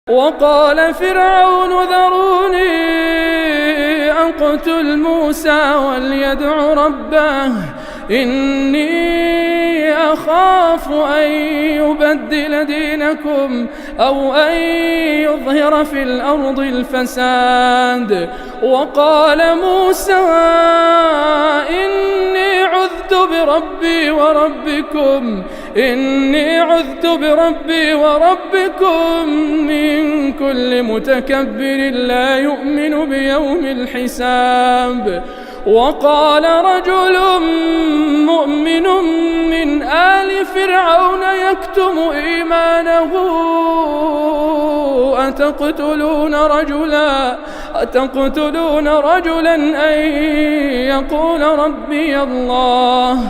وقال فرعون ذروني أقتل موسى وليدع ربه إني أخاف أن يبدل دينكم أو أن يظهر في الأرض الفساد. وقال موسى إني عذت بربي وربكم من كل متكبر لا يؤمن بيوم الحساب. وقال رجل مؤمن من آل فرعون يكتم إيمانه أتقتلون رجلا أن يقول ربي الله